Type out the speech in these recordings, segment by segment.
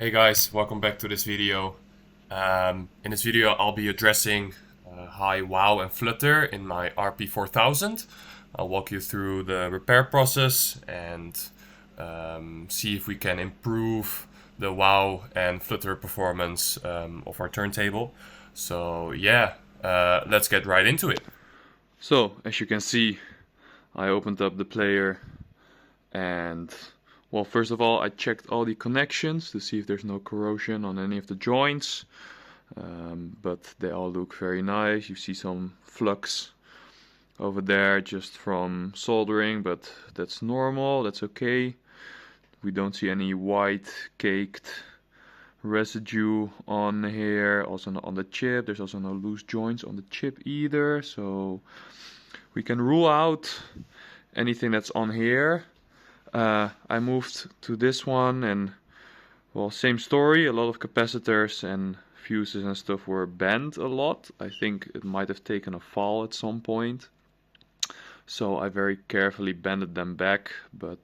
Hey guys, welcome back to this video. In this video I'll be addressing high WoW and Flutter in my RP4000. I'll walk you through the repair process and see if we can improve the WoW and Flutter performance of our turntable. So yeah, let's get right into it. So, as you can see, I opened up the player and, well, first of all, I checked all the connections to see if there's no corrosion on any of the joints. But they all look very nice. You see some flux over there just from soldering, but that's normal, that's okay. We don't see any white caked residue on here, also not on the chip. There's also no loose joints on the chip either, so we can rule out anything that's on here. I moved to this one and, well, same story. A lot of capacitors and fuses and stuff were bent a lot. I think it might have taken a fall at some point. So I very carefully bended them back, but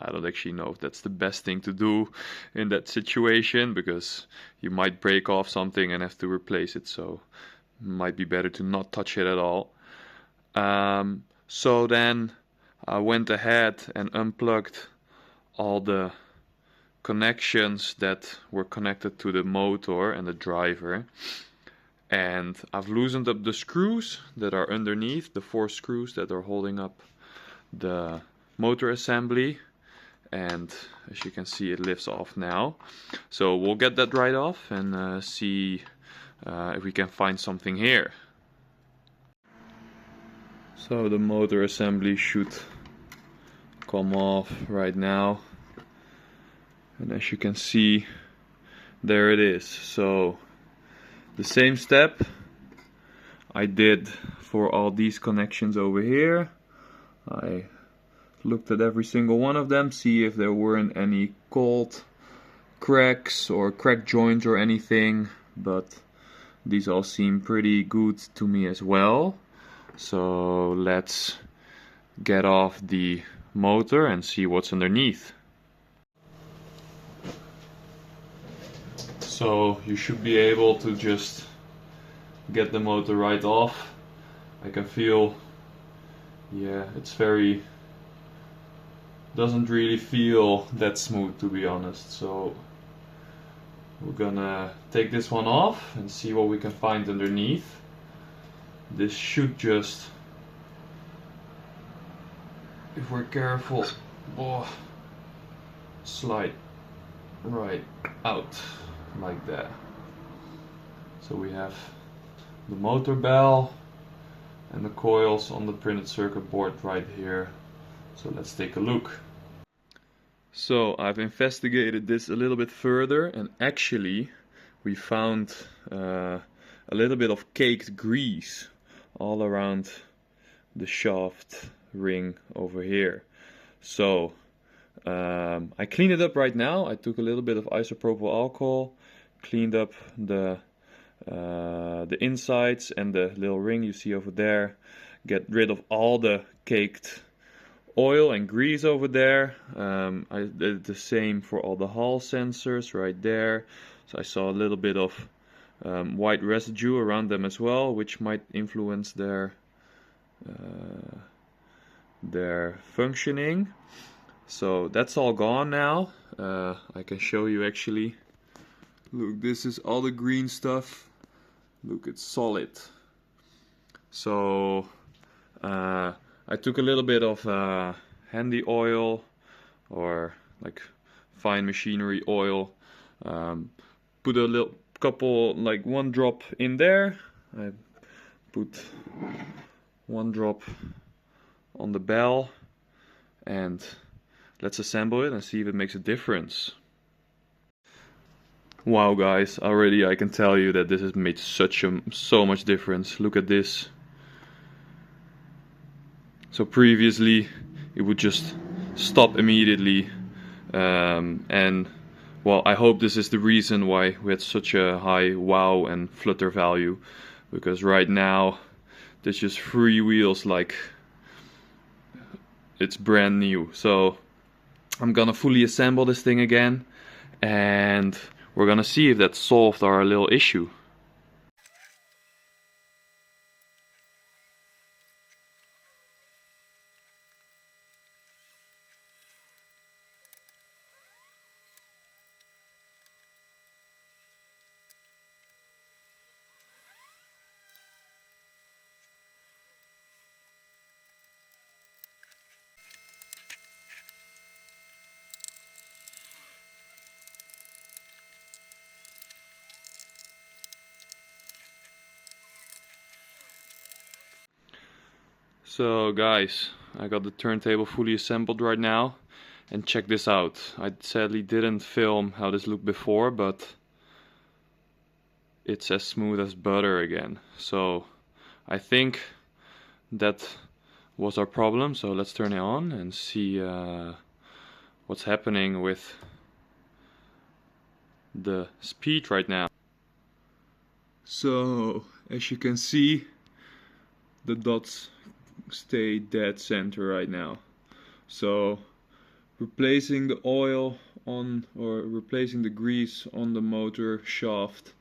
I don't actually know if that's the best thing to do in that situation, because you might break off something and have to replace it, so it might be better to not touch it at all. So then I went ahead and unplugged all the connections that were connected to the motor and the driver, and I've loosened up the screws that are underneath, the 4 screws that are holding up the motor assembly, and as you can see it lifts off now. So we'll get that right off and see if we can find something here. So the motor assembly should come off right now, and as you can see, there it is. So the same step I did for all these connections over here. I looked at every single one of them, see if there weren't any cold cracks or crack joints or anything, but these all seem pretty good to me as well. So let's get off the motor and see what's underneath. So you should be able to just get the motor right off. I can feel, yeah, it's doesn't really feel that smooth, to be honest. So we're gonna take this one off and see what we can find underneath. This should just, if we're careful, slide right out like that. So we have the motor bell and the coils on the printed circuit board right here. So let's take a look. So I've investigated this a little bit further, and actually we found a little bit of caked grease all around the shaft ring over here. So I cleaned it up right now. I took a little bit of isopropyl alcohol, cleaned up the insides and the little ring you see over there, get rid of all the caked oil and grease over there. I did the same for all the Hall sensors right there. So I saw a little bit of white residue around them as well, which might influence their functioning. So that's all gone now. I can show you actually. Look, this is all the green stuff. Look, it's solid. So I took a little bit of handy oil, or like fine machinery oil, put a little couple, like 1 drop in there. I put 1 drop on the bell, and let's assemble it and see if it makes a difference. Wow guys, already I can tell you that this has made so much difference. Look at this. So previously it would just stop immediately, and well, I hope this is the reason why we had such a high WoW and Flutter value, because right now there's just freewheels like it's brand new. So I'm gonna fully assemble this thing again, and we're gonna see if that solved our little issue. So guys, I got the turntable fully assembled right now, and check this out. I sadly didn't film how this looked before, but it's as smooth as butter again. So I think that was our problem. So let's turn it on and see what's happening with the speed right now. So as you can see, the dots stay dead center right now. So replacing the oil on, or replacing the grease on the motor shaft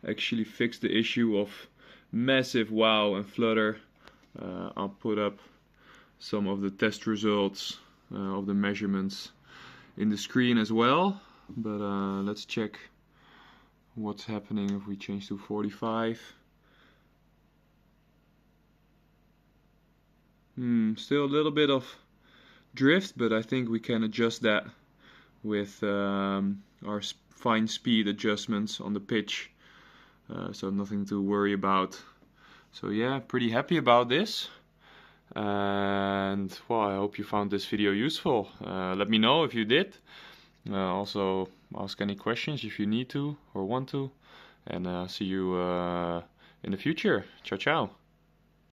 actually fixed the issue of massive wow and flutter. I'll put up some of the test results of the measurements in the screen as well, but let's check what's happening if we change to 45. Still a little bit of drift, but I think we can adjust that with our fine speed adjustments on the pitch, so nothing to worry about. So yeah, pretty happy about this, and well, I hope you found this video useful. Let me know if you did. Also ask any questions if you need to or want to, and see you in the future. Ciao ciao.